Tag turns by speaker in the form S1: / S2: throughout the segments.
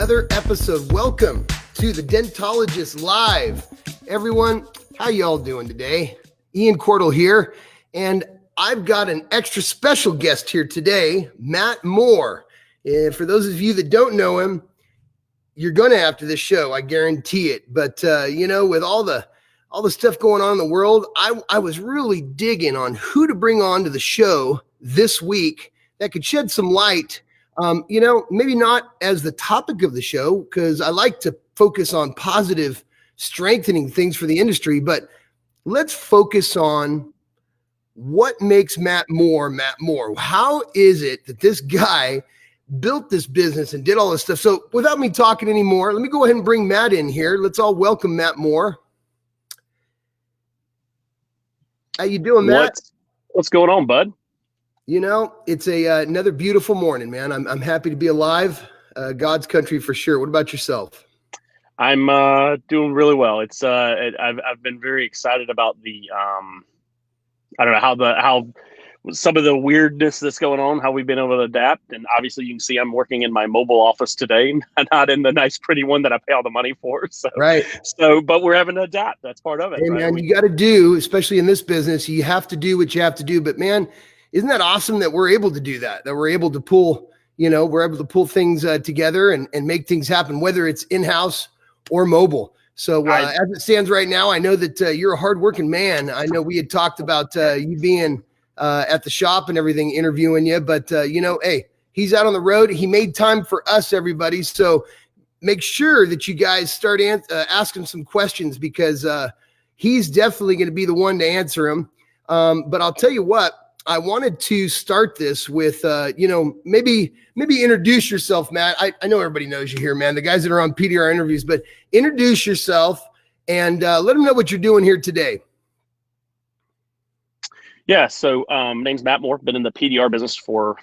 S1: another episode. Welcome to the Dentologist Live. Everyone, how y'all doing today? Ian Cordle here, and I've got an extra special guest here today, Matt Moore. And for those of you that don't know him, you're going to after this show, I guarantee it. But, with all the stuff going on in the world, I was really digging on who to bring on to the show this week that could shed some light. Maybe not as the topic of the show, because I like to focus on positive, strengthening things for the industry, but let's focus on what makes Matt Moore. How is it that this guy built this business and did all this stuff? So without me talking anymore, let me go ahead and bring Matt in here. Let's all welcome Matt Moore. How you doing, Matt?
S2: What's going on, bud?
S1: It's another beautiful morning, man. I'm happy to be alive. God's country for sure. What about yourself?
S2: I'm doing really well. It's I've been very excited about the I don't know how some of the weirdness that's going on, how we've been able to adapt. And obviously you can see I'm working in my mobile office today, not in the nice, pretty one that I pay all the money for. So,
S1: right.
S2: But we're having to adapt. That's part of it.
S1: Hey,
S2: right?
S1: man, you got to do, especially in this business, you have to do what you have to do. But man, isn't that awesome that we're able to do that we're able to pull, things together and make things happen, whether it's in-house or mobile. So as it stands right now, I know that you're a hardworking man. I know we had talked about you being at the shop and everything, interviewing you, but hey, he's out on the road. He made time for us, everybody. So make sure that you guys start asking some questions, because he's definitely going to be the one to answer them. But I'll tell you what, I wanted to start this with, maybe introduce yourself, Matt. I know everybody knows you here, man. The guys that are on PDR interviews, but introduce yourself and let them know what you're doing here today.
S2: Yeah. So name's Matt Moore. Been in the PDR business for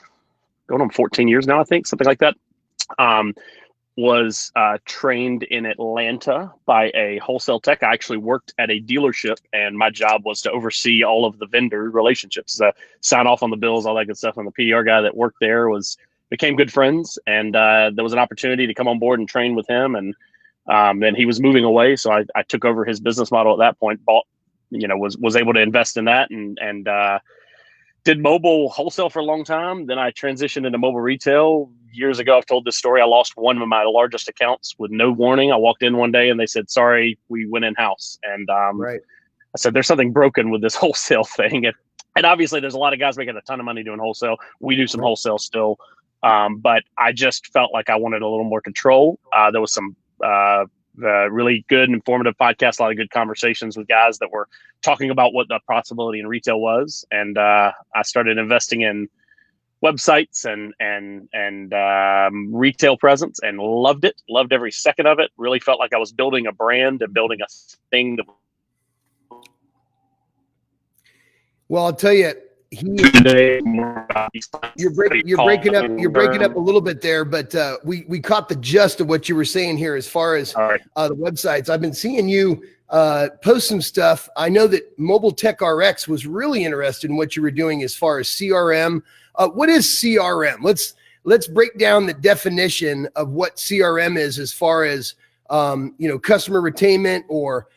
S2: going on 14 years now, I think, something like that. Was trained in Atlanta by a wholesale tech. I actually worked at a dealership, and my job was to oversee all of the vendor relationships, sign off on the bills, all that good stuff. And the PDR guy that worked there became good friends, and there was an opportunity to come on board and train with him. And then he was moving away, so I took over his business model at that point. Was able to invest in that, and did mobile wholesale for a long time. Then I transitioned into mobile retail. Years ago, I've told this story. I lost one of my largest accounts with no warning. I walked in one day and they said, "Sorry, we went in-house." And right. I said, "There's something broken with this wholesale thing." And obviously, there's a lot of guys making a ton of money doing wholesale. We do some wholesale still. But I just felt like I wanted a little more control. There was some really good and informative podcasts, a lot of good conversations with guys that were talking about what the possibility in retail was. And I started investing in websites and retail presence, and loved it. Loved every second of it. Really felt like I was building a brand and building a thing.
S1: Well, I'll tell you, you're breaking up a little bit there, but we caught the gist of what you were saying here as far as the websites. I've been seeing you post some stuff. I know that Mobile Tech RX was really interested in what you were doing as far as CRM. What is CRM? Let's break down the definition of what CRM is as far as customer retainment or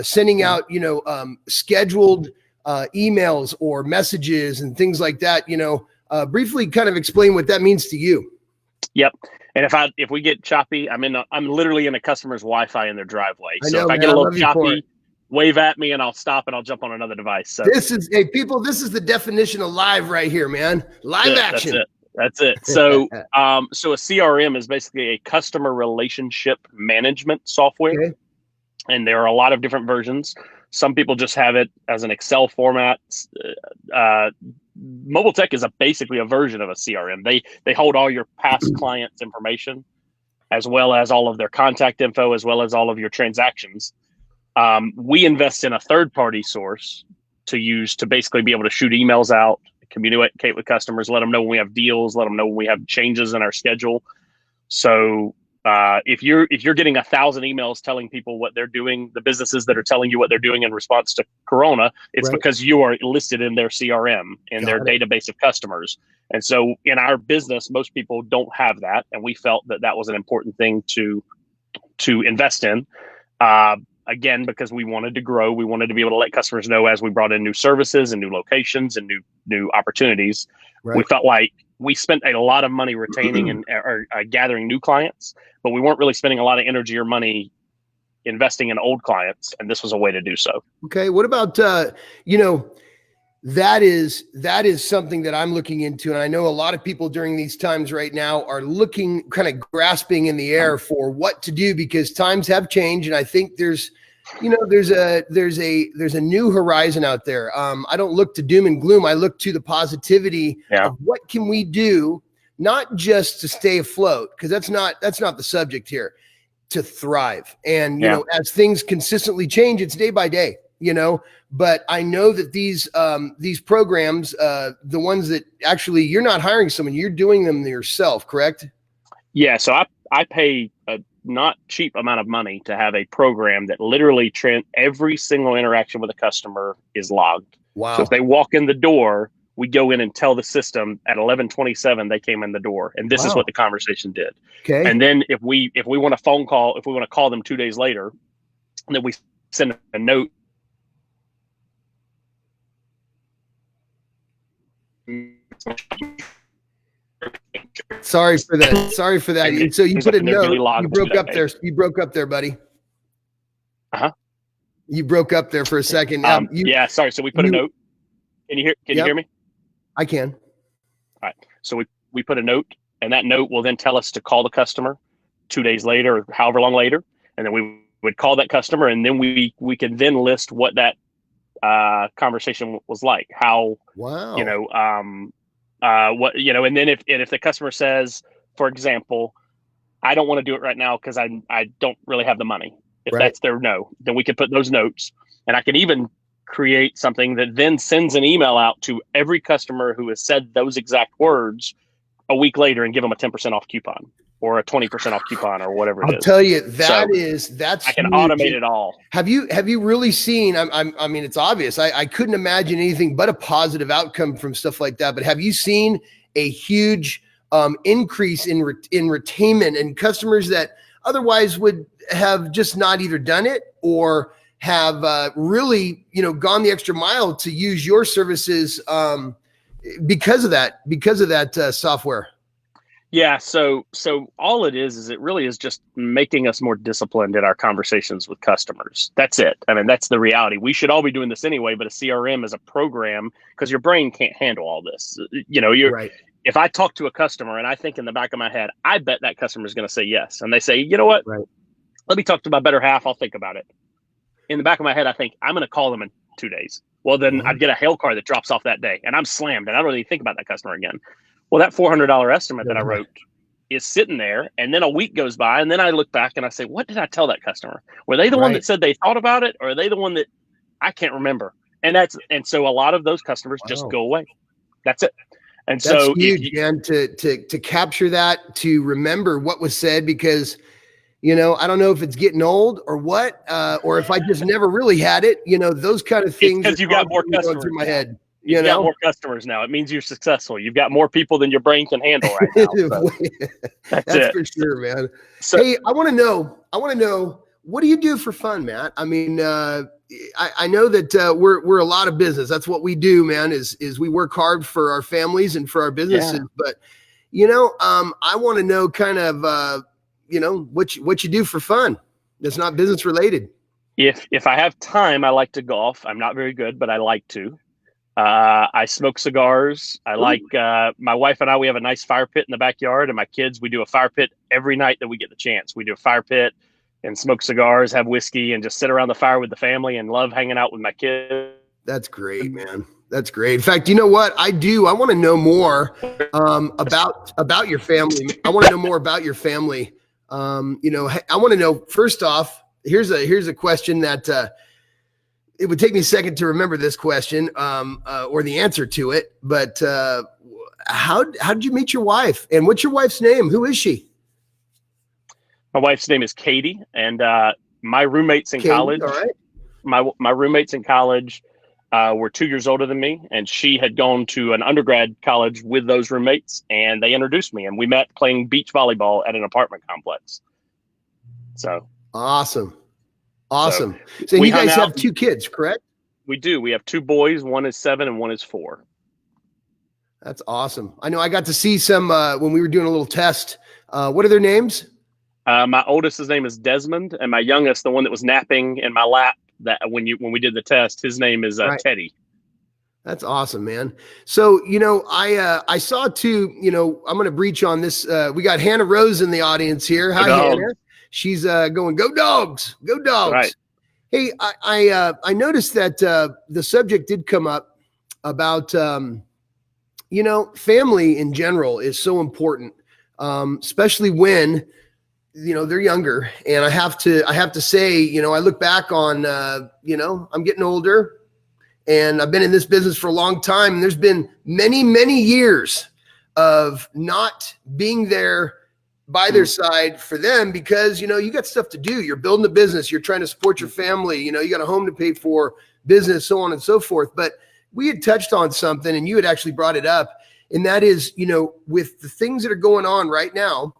S1: sending out scheduled emails or messages and things like that. Briefly kind of explain what that means to you.
S2: Yep. And if we get choppy, I'm literally in a customer's Wi-Fi in their driveway. So if I get a little choppy, wave at me and I'll stop and I'll jump on another device. So
S1: this is the definition of live right here, man. Live action.
S2: That's it. So so a CRM is basically a customer relationship management software. Okay. And there are a lot of different versions. Some people just have it as an Excel format. Mobile Tech is basically a version of a CRM. They hold all your past clients' information, as well as all of their contact info, as well as all of your transactions. We invest in a third-party source to use to basically be able to shoot emails out, communicate with customers, let them know when we have deals, let them know when we have changes in our schedule. So if you're getting 1,000 emails telling people what they're doing, the businesses that are telling you what they're doing in response to Corona, it's
S1: Right.
S2: because you are listed in their CRM, in their database of customers. And so in our business, most people don't have that, and we felt that that was an important thing to invest in. Again, because we wanted to grow, we wanted to be able to let customers know as we brought in new services and new locations and new opportunities. Right. We felt like we spent a lot of money retaining and gathering new clients, but we weren't really spending a lot of energy or money investing in old clients, and this was a way to do so.
S1: Okay, what about that is something that I'm looking into, and I know a lot of people during these times right now are looking, kind of grasping in the air for what to do, because times have changed, and I think there's a new horizon out there. I don't look to doom and gloom. I look to the positivity of what can we do, not just to stay afloat, because that's not the subject here, to thrive. And as things consistently change, it's day by day. But I know that these programs, the ones that actually you're not hiring someone, you're doing them yourself, correct? Yeah.
S2: So I pay a not cheap amount of money to have a program that literally every single interaction with a customer is logged.
S1: Wow.
S2: So if they walk in the door, we go in and tell the system at 11:27 they came in the door, and this is what the conversation did.
S1: Okay.
S2: And then if we want a phone call, if we want to call them 2 days later, then we send a note.
S1: Sorry for that. So you put a note. You broke up there, buddy. You broke up there for a second.
S2: Sorry. So we put a note. Can you hear me?
S1: I can.
S2: All right. So we put a note, and that note will then tell us to call the customer 2 days later or however long later, and then we would call that customer, and then we can then list what that conversation was like. How and then if the customer says, for example, I don't want to do it right now because I don't really have the money. If that's their no, then we can put those notes, and I can even create something that then sends an email out to every customer who has said those exact words a week later and give them a 10% off coupon or a 20% off coupon or whatever it is.
S1: I'll tell you, that's
S2: I can automate it all.
S1: Have you really seen, I mean, it's obvious. I couldn't imagine anything but a positive outcome from stuff like that. But have you seen a huge increase in retainment and customers that otherwise would have just not either done it or have really, gone the extra mile to use your services because of that software?
S2: Yeah. So all it is it really is just making us more disciplined in our conversations with customers. That's it. I mean, that's the reality. We should all be doing this anyway, but a CRM is a program because your brain can't handle all this.
S1: Right.
S2: If I talk to a customer and I think in the back of my head, I bet that customer is going to say yes. And they say, you know what?
S1: Right.
S2: Let me talk to my better half. I'll think about it. In the back of my head, I think I'm going to call them in 2 days. Well, then I'd get a hail card that drops off that day and I'm slammed and I don't really think about that customer again. Well, that $400 estimate that I wrote is sitting there, and then a week goes by, and then I look back and I say, what did I tell that customer? Were they the one that said they thought about it, or are they the one that I can't remember? And so a lot of those customers just go away. That's it. And
S1: that's huge, man, to capture that, to remember what was said, because I don't know if it's getting old or what, or if I just never really had it. Those kind of things.
S2: Because you got more customers
S1: through my head.
S2: You've got more customers now. It means you're successful. You've got more people than your brain can handle right now. So
S1: that's for sure, man. So, hey, I want to know, what do you do for fun, Matt? I mean, I know that we're a lot of business. That's what we do, man, is we work hard for our families and for our businesses. Yeah. But, I want to know kind of, what you do for fun that's not business related.
S2: If I have time, I like to golf. I'm not very good, but I like to. I smoke cigars. I like my wife and I, we have a nice fire pit in the backyard, and my kids, we do a fire pit every night that we get the chance. We do a fire pit and smoke cigars, have whiskey, and just sit around the fire with the family and love hanging out with my kids.
S1: That's great, man. That's great. In fact, you know what I do? I want to know more about your family. I want to know more about your family. I want to know, first off, here's a question that it would take me a second to remember this question or the answer to it. But how did you meet your wife? And what's your wife's name? Who is she?
S2: My wife's name is Katie, and my roommates in
S1: Katie,
S2: college.
S1: all right.
S2: My roommates in college were 2 years older than me, and she had gone to an undergrad college with those roommates, and they introduced me, and we met playing beach volleyball at an apartment complex. So
S1: awesome. So
S2: we
S1: you guys have 2 kids, correct?
S2: We do. We have 2 boys. One is 7 and one is 4.
S1: That's awesome. I know I got to see some when we were doing a little test. What are their names?
S2: My oldest, his name is Desmond, and my youngest, the one that was napping in my lap that when we did the test, his name is
S1: Right.
S2: Teddy.
S1: That's awesome, man. So, I saw too, I'm going to breach on this. We got Hannah Rose in the audience here. Hi, Hannah. She's going, go dogs, go dogs.
S2: Right.
S1: Hey, I noticed that the subject did come up about, family in general is so important, especially when, they're younger. And I have to say, I look back on, I'm getting older and I've been in this business for a long time. And there's been many, many years of not being there by their side for them because, you got stuff to do. You're building a business. You're trying to support your family. You got a home to pay for, business, so on and so forth. But we had touched on something and you had actually brought it up. And that is, with the things that are going on right now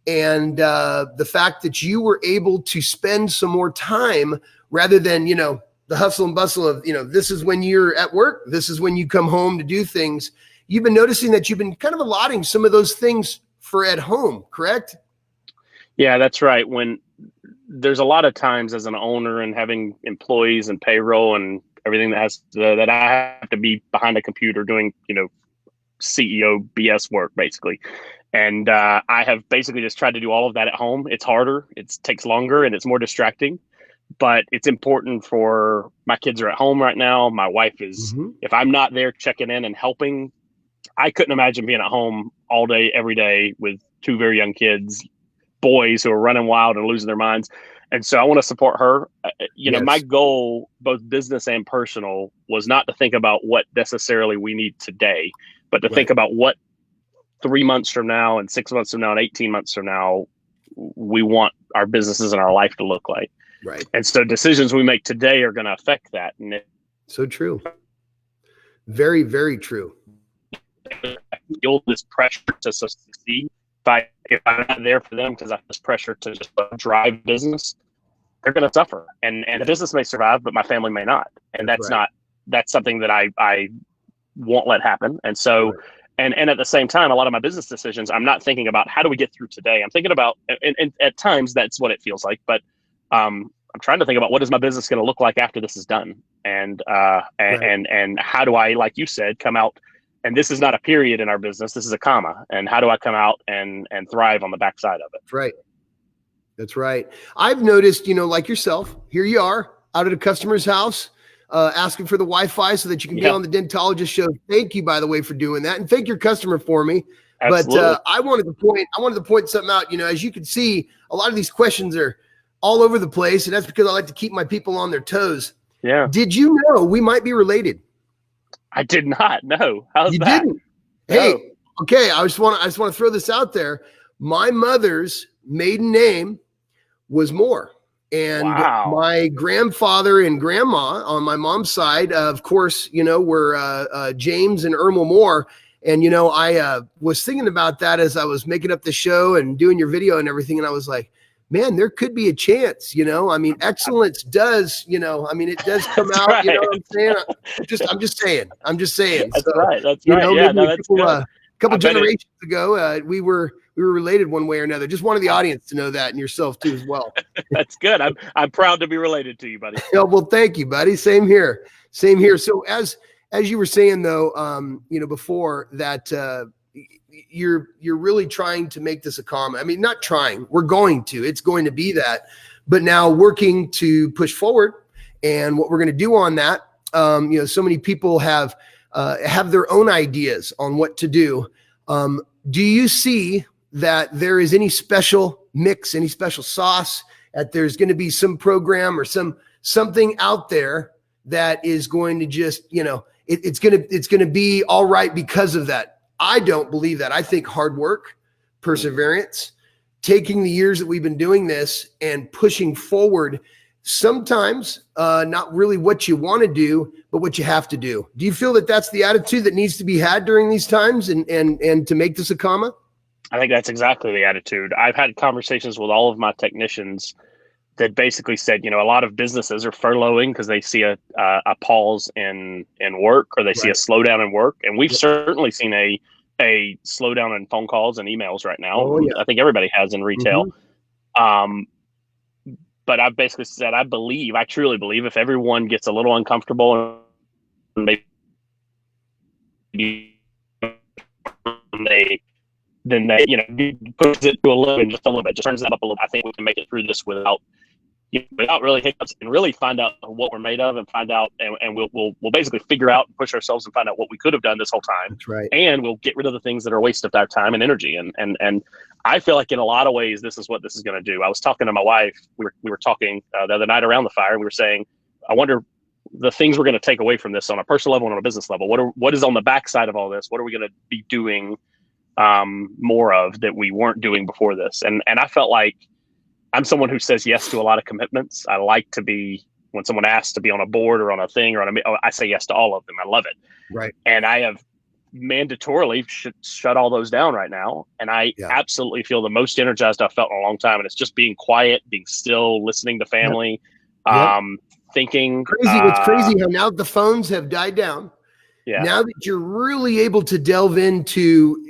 S1: and the fact that you were able to spend some more time rather than, the hustle and bustle of, this is when you're at work. This is when you come home to do things. You've been noticing that you've been kind of allotting some of those things for at home, correct?
S2: Yeah, that's right. When there's a lot of times as an owner and having employees and payroll and everything that I have to be behind a computer doing, CEO BS work basically. And I have basically just tried to do all of that at home. It's harder, it takes longer, and it's more distracting. But it's important for my kids are at home right now. My wife is, if I'm not there checking in and helping, I couldn't imagine being at home all day, every day with 2 very young kids, boys who are running wild and losing their minds. And so I want to support her.
S1: Yes.
S2: My goal, both business and personal, was not to think about what necessarily we need today, but to think about what 3 months from now and 6 months from now and 18 months from now, we want our businesses and our life to look like.
S1: Right.
S2: And so decisions we make today are going to affect that. And
S1: so true. Very, very true.
S2: Feel this pressure to succeed. If I'm not there for them because I have this pressure to just drive business, they're going to suffer. And the business may survive, but my family may not. And that's something that I won't let happen. And so, and at the same time, a lot of my business decisions, I'm not thinking about how do we get through today. I'm thinking about, and at times that's what it feels like, but I'm trying to think about what is my business going to look like after this is done. And how do I, like you said, come out. And this is not a period in our business. This is a comma. And how do I come out and thrive on the backside of it?
S1: Right. That's right. I've noticed, like yourself, here you are out at a customer's house, asking for the Wi-Fi so that you can be on the Dentologist show. Thank you, by the way, for doing that. And thank your customer for me. Absolutely. But I wanted to point something out. As you can see, a lot of these questions are all over the place. And that's because I like to keep my people on their toes.
S2: Yeah.
S1: Did you know we might be related?
S2: I did not know. How's
S1: you
S2: that?
S1: Didn't? Hey, okay. I just want to throw this out there. My mother's maiden name was Moore, and my grandfather and grandma on my mom's side, of course, were James and Irma Moore. And I was thinking about that as I was making up the show and doing your video and everything, and I was like, man, there could be a chance, excellence does, it does come out,
S2: right.
S1: You know what I'm saying? I'm just saying.
S2: That's
S1: so,
S2: right. That's right. Yeah, no, that's good.
S1: A couple generations ago, we were related one way or another. Just wanted the audience to know that, and yourself too as well.
S2: That's good. I'm proud to be related to you, buddy.
S1: Well, thank you, buddy. Same here. So as you were saying though, before that, you're really trying to make this a comma. I mean, not trying, it's going to be that, but now working to push forward. And what we're going to do on that, so many people have their own ideas on what to do. Do you see that there is any special mix, any special sauce, that there's going to be some program or something out there that is going to just, it's going to be all right because of that? I don't believe that. I think hard work, perseverance, taking the years that we've been doing this and pushing forward, sometimes not really what you want to do, but what you have to do. Do you feel that that's the attitude that needs to be had during these times and to make this a comma?
S2: I think that's exactly the attitude. I've had conversations with all of my technicians that basically said, a lot of businesses are furloughing because they see a pause in work, or they see a slowdown in work. And we've certainly seen a slowdown in phone calls and emails right now.
S1: Oh, yeah.
S2: I think everybody has in retail. But I've basically said, I truly believe if everyone gets a little uncomfortable and maybe then they push it to a little bit, just a little bit, just turns that up a little. I think we can make it through this without really hiccups, and really find out what we're made of, and find out, and we'll basically figure out and push ourselves and find out what we could have done this whole time.
S1: That's right.
S2: And we'll get rid of the things that are a waste of our time and energy. And I feel like in a lot of ways, this is what this is going to do. I was talking to my wife. We were talking the other night around the fire, and we were saying, I wonder the things we're going to take away from this on a personal level and on a business level. What is on the backside of all this? What are we going to be doing more of that we weren't doing before this? And I felt like I'm someone who says yes to a lot of commitments. I like to be, when someone asks to be on a board or on a thing or I say yes to all of them. I love it.
S1: Right.
S2: And I have mandatorily shut all those down right now. And I absolutely feel the most energized I've felt in a long time. And it's just being quiet, being still, listening to family, thinking.
S1: It's crazy how now the phones have died down.
S2: Yeah.
S1: Now that you're really able to delve into,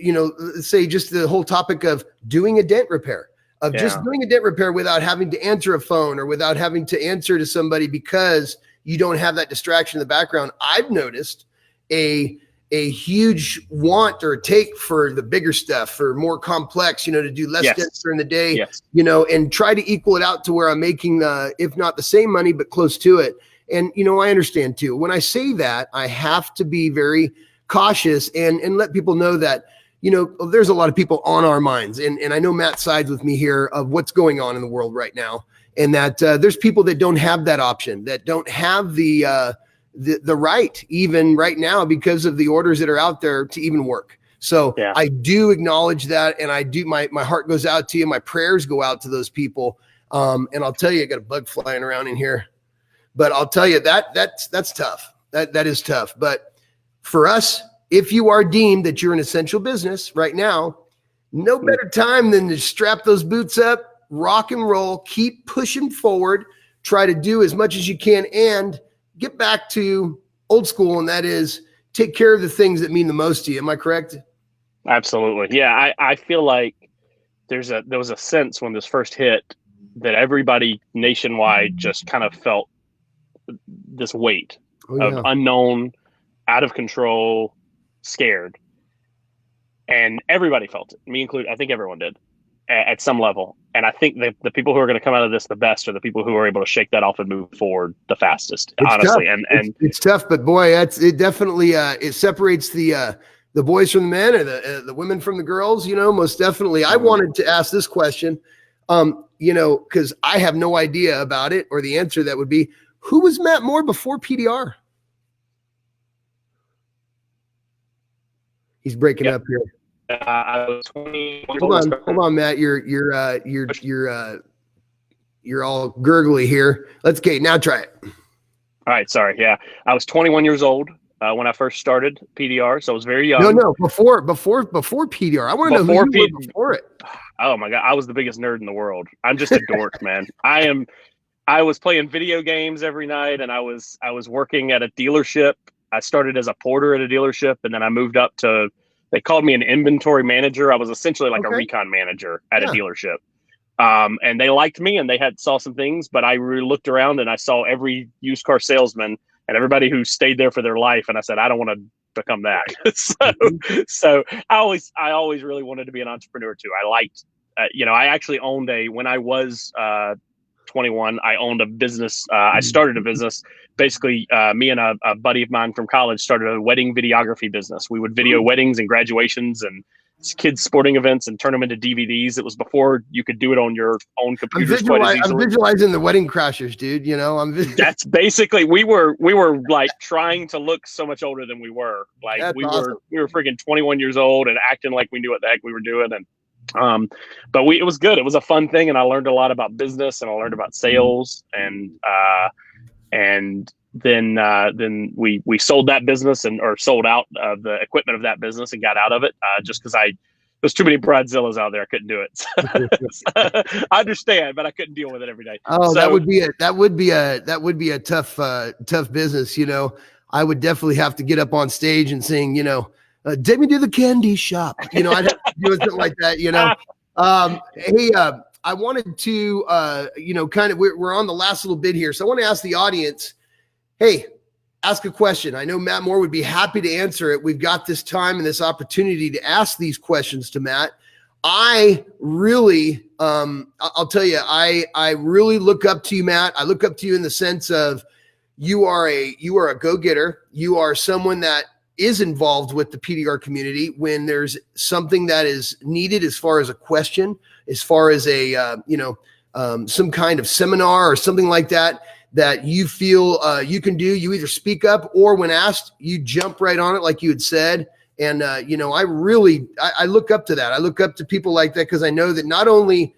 S1: say just the whole topic of doing a dent repair, just doing a dent repair without having to answer a phone or without having to answer to somebody because you don't have that distraction in the background. I've noticed a huge want or take for the bigger stuff, for more complex, to do less dents during the day, and try to equal it out to where I'm making if not the same money, but close to it. And, I understand too, when I say that, I have to be very cautious and let people know that, there's a lot of people on our minds. And I know Matt sides with me here of what's going on in the world right now. And that there's people that don't have that option, that don't have the right even right now because of the orders that are out there to even work. So I do acknowledge that. And I do, my heart goes out to you. My prayers go out to those people. And I'll tell you, I got a bug flying around in here. But I'll tell you that's tough. That is tough. But for us, if you are deemed that you're an essential business right now, no better time than to strap those boots up, rock and roll, keep pushing forward, try to do as much as you can, and get back to old school. And that is take care of the things that mean the most to you. Am I correct?
S2: Absolutely. Yeah. I feel like there was a sense when this first hit that everybody nationwide just kind of felt this weight of unknown, out of control, scared. And everybody felt it, me included. I think everyone did at some level. And I think that the people who are going to come out of this the best are the people who are able to shake that off and move forward the fastest, honestly.
S1: Tough.
S2: And
S1: it's tough, but boy, it definitely it separates the boys from the men, or the women from the girls, most definitely. I wanted to ask this question, because I have no idea about it, or the answer that would be, who was Matt Moore before PDR? He's breaking up here.
S2: I was 20.
S1: Hold on, Matt. You're all gurgly here. Now try it.
S2: All right, sorry. Yeah, I was 21 years old when I first started PDR, so I was very young.
S1: No, before PDR. I want to know who you were before it.
S2: Oh my God, I was the biggest nerd in the world. I'm just a dork, man. I was playing video games every night, and I was working at a dealership. I started as a porter at a dealership, and then I moved up to, they called me an inventory manager. I was essentially like a recon manager at a dealership. And they liked me, and they saw some things, but I really looked around and I saw every used car salesman and everybody who stayed there for their life. And I said, I don't want to become that. So I always really wanted to be an entrepreneur too. I liked, I actually owned when I was 21, I owned a business. I started a business. Basically, me and a buddy of mine from college started a wedding videography business. We would video weddings and graduations and kids' sporting events and turn them into DVDs. It was before you could do it on your own computer.
S1: I'm visualizing the wedding crashers, dude.
S2: That's basically, we were like trying to look so much older than we were. Like we were freaking 21 years old and acting like we knew what the heck we were doing. And But it was good. It was a fun thing, and I learned a lot about business, and I learned about sales, and then we sold that business or sold out of the equipment of that business and got out of it just because there's too many bridezillas out there. I couldn't do it. I understand, but I couldn't deal with it every day.
S1: Oh, so, that would be a tough business. I would definitely have to get up on stage and sing, take me to the candy shop. I'd have to do something like that. Hey, I wanted to, kind of, we're on the last little bit here. So I want to ask the audience, hey, ask a question. I know Matt Moore would be happy to answer it. We've got this time and this opportunity to ask these questions to Matt. I really, I'll tell you, I really look up to you, Matt. I look up to you in the sense of you are a go-getter. You are someone that is involved with the PDR community when there's something that is needed as far as a question, as far as a, some kind of seminar or something like that you feel you can do. You either speak up or when asked, you jump right on it like you had said. And, I look up to that. I look up to people like that because I know that not only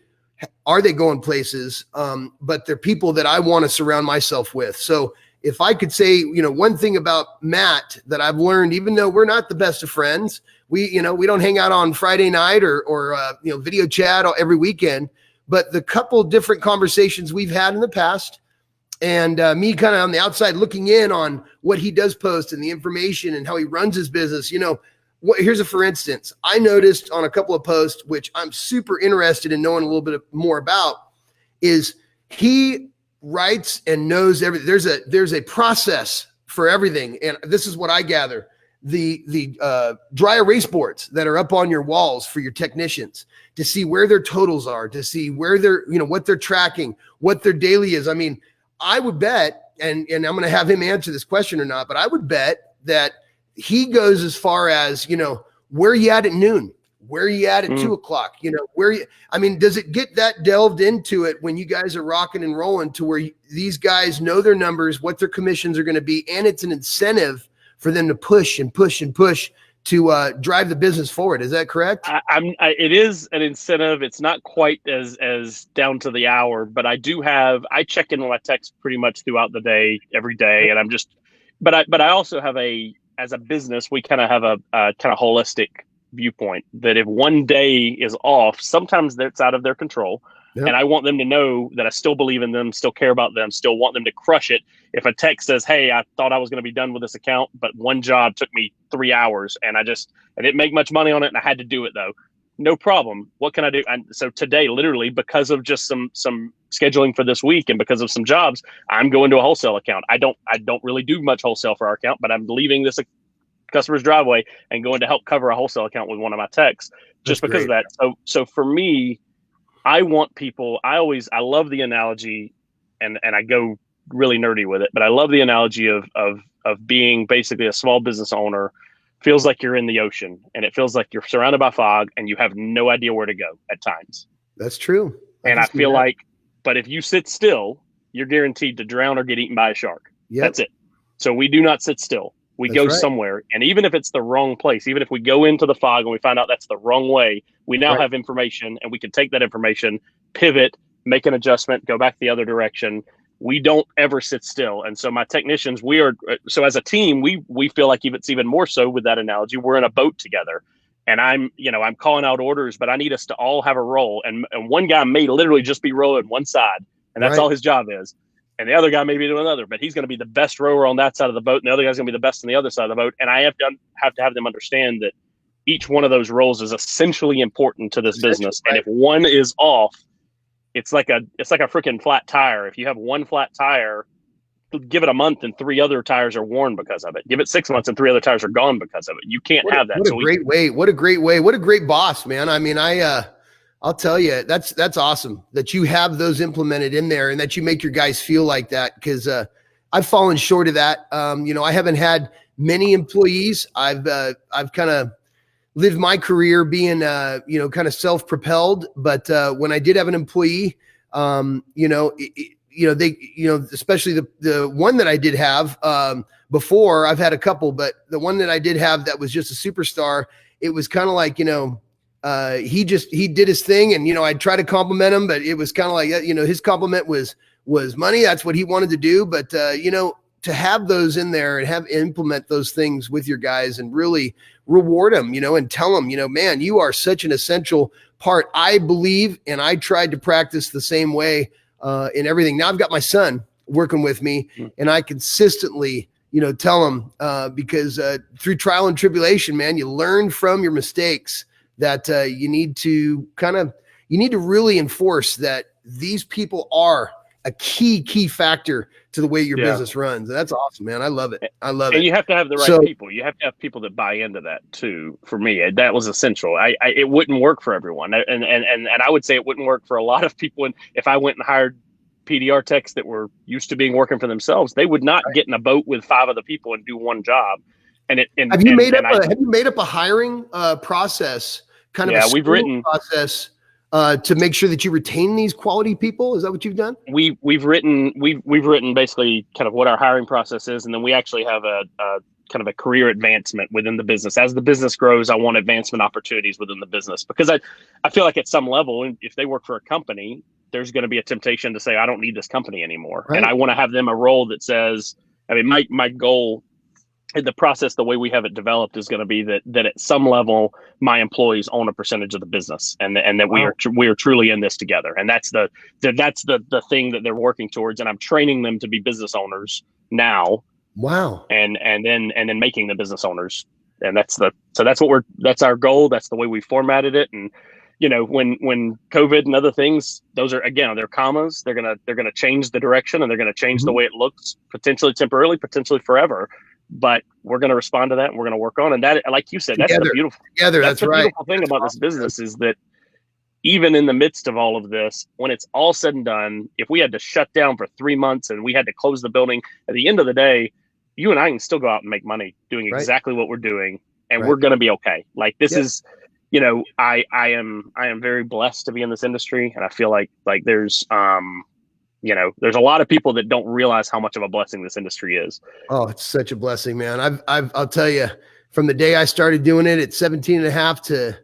S1: are they going places, but they're people that I want to surround myself with. So if I could say, one thing about Matt that I've learned, even though we're not the best of friends, we don't hang out on Friday night or video chat every weekend, but the couple different conversations we've had in the past and me kind of on the outside looking in on what he does post and the information and how he runs his business, here's a for instance. I noticed on a couple of posts, which I'm super interested in knowing a little bit more about, is he writes and knows everything. There's a process for everything, and this is what I gather: the dry erase boards that are up on your walls for your technicians to see where their totals are, to see where they're what they're tracking, what their daily is. I mean, I would bet, and I'm going to have him answer this question or not, but I would bet that he goes as far as, where you at noon, where you at 2 o'clock, does it get that delved into it when you guys are rocking and rolling to where these guys know their numbers, what their commissions are going to be, and it's an incentive for them to push and push and push to drive the business forward? Is that correct?
S2: It is an incentive. It's not quite as down to the hour, but I check in with my texts pretty much throughout the day, every day. And but I also have as a business, we kind of have a kind of holistic viewpoint that if one day is off, sometimes that's out of their control. Yep. And I want them to know that I still believe in them, still care about them, still want them to crush it. If a text says, hey, I thought I was going to be done with this account, but one job took me 3 hours and I didn't make much money on it and I had to do it though. No problem. What can I do? And so today, literally, because of just some scheduling for this week and because of some jobs, I'm going to a wholesale account. I don't really do much wholesale for our account, but I'm leaving this customer's driveway and going to help cover a wholesale account with one of my techs just because of that. So for me, I want people, I love the analogy and I go really nerdy with it, but I love the analogy of being basically a small business owner. Feels like you're in the ocean and it feels like you're surrounded by fog and you have no idea where to go at times.
S1: That's true.
S2: And I feel like, but if you sit still, you're guaranteed to drown or get eaten by a shark. Yep. That's it. So we do not sit still. We go somewhere. And even if it's the wrong place, even if we go into the fog and we find out that's the wrong way, we now have information and we can take that information, pivot, make an adjustment, go back the other direction. We don't ever sit still. And so my technicians, so as a team, we feel like it's even more so with that analogy. We're in a boat together and I'm calling out orders, but I need us to all have a role. And one guy may literally just be rowing one side and that's all his job is. And the other guy may be doing another, but he's going to be the best rower on that side of the boat. And the other guy's going to be the best on the other side of the boat. And I have to have them understand that each one of those roles is essentially important to this business. And if one is off, it's like a freaking flat tire. If you have one flat tire, give it a month and 3 other tires are worn because of it. Give it 6 months and 3 other tires are gone because of it. You can't have that.
S1: What a great way. What a great way. What a great boss, man. I mean, I'll tell you, that's awesome that you have those implemented in there and that you make your guys feel like that. Cause, I've fallen short of that. I haven't had many employees. I've kind of lived my career being, kind of self-propelled. But when I did have an employee, especially the one that I did have before, I've had a couple, but the one that I did have that was just a superstar, it was kind of like, he did his thing, and I tried to compliment him, but it was kind of like, his compliment was money. That's what he wanted to do. But to have those in there and implement those things with your guys and really reward them, and tell them, man, you are such an essential part. I believe, and I tried to practice the same way in everything. Now I've got my son working with me, and I consistently, tell him because through trial and tribulation, man, you learn from your mistakes that you need to really enforce that these people are a key factor to the way your business runs. And that's awesome, man. I love it.
S2: And you have to have the right people. You have to have people that buy into that too. For me, that was essential. It wouldn't work for everyone. And I would say it wouldn't work for a lot of people. And if I went and hired PDR techs that were used to working for themselves, they would not get in a boat with 5 other people and do one job. Have you made
S1: up a hiring process? We've written process to make sure that you retain these quality people. Is that what you've done?
S2: We've written basically kind of what our hiring process is, and then we actually have a kind of a career advancement within the business. As the business grows, I want advancement opportunities within the business, because I feel like at some level, if they work for a company, there's going to be a temptation to say, I don't need this company anymore. Right. And I want to have them a role that says, my goal in the process, the way we have it developed, is going to be that at some level, my employees own a percentage of the business, and that we are truly in this together. And that's the thing that they're working towards. And I'm training them to be business owners now.
S1: Wow.
S2: And then making the business owners. And that's our goal. That's the way we formatted it. And when COVID and other things, those are, again, they're commas. They're gonna change the direction, and they're gonna change the way it looks, potentially temporarily, potentially forever. But we're going to respond to that, and we're going to work on. And that, like you said, that's the beautiful beautiful thing about this business, is that even in the midst of all of this, when it's all said and done, if we had to shut down for 3 months and we had to close the building, at the end of the day, you and I can still go out and make money doing exactly what we're doing, and we're going to be okay. Like this is, I am very blessed to be in this industry, and I feel like there's there's a lot of people that don't realize how much of a blessing this industry is.
S1: Oh, it's such a blessing, man. I'll tell you, from the day I started doing it at 17 and a half to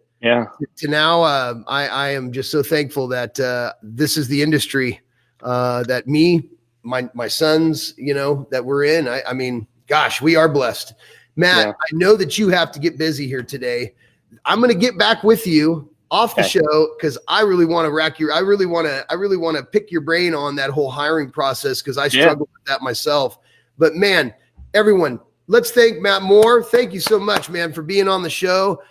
S1: now, I am just so thankful that this is the industry that my sons, that we're in. I mean, gosh, we are blessed. Matt, I know that you have to get busy here today. I'm going to get back with you off the show, because I really want to I really want to pick your brain on that whole hiring process, because I struggle with that myself. But man, everyone, let's thank Matt Moore. Thank you so much, man, for being on the show.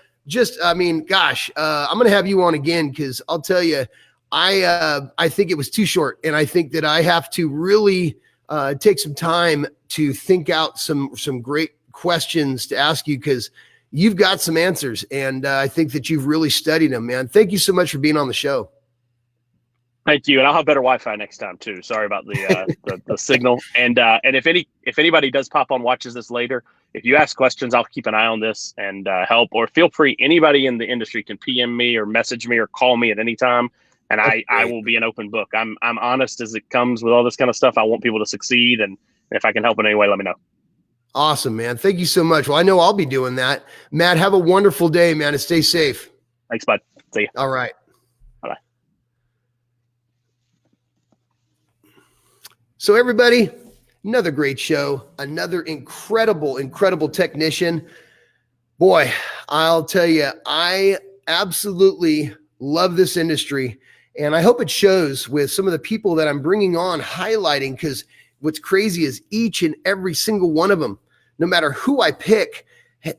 S1: I'm going to have you on again, because I'll tell you, I think it was too short, and I think that I have to really take some time to think out some great questions to ask you, because you've got some answers, and I think that you've really studied them, man. Thank you so much for being on the show.
S2: Thank you, and I'll have better Wi-Fi next time too. Sorry about the signal. And if anybody does pop on, watches this later, if you ask questions, I'll keep an eye on this and help. Or feel free. Anybody in the industry can PM me or message me or call me at any time, and I will be an open book. I'm honest as it comes with all this kind of stuff. I want people to succeed, and if I can help in any way, let me know.
S1: Awesome, man. Thank you so much. Well, I know I'll be doing that. Matt, have a wonderful day, man, and stay safe.
S2: Thanks, bud. See you.
S1: All right.
S2: Bye-bye.
S1: So everybody, another great show, another incredible technician. Boy, I'll tell you, I absolutely love this industry, and I hope it shows with some of the people that I'm bringing on, highlighting, because what's crazy is each and every single one of them, no matter who I pick,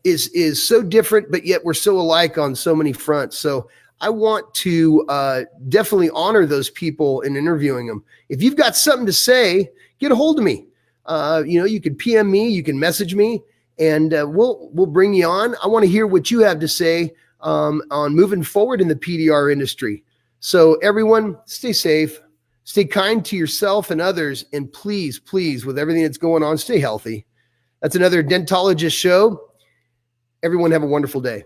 S1: is so different, but yet we're so alike on so many fronts. So I want to definitely honor those people in interviewing them. If you've got something to say, get a hold of me. You can PM me, you can message me, and we'll bring you on. I want to hear what you have to say on moving forward in the PDR industry. So everyone, stay safe, stay kind to yourself and others, and please, with everything that's going on, stay healthy. That's another Dentologist show. Everyone have a wonderful day.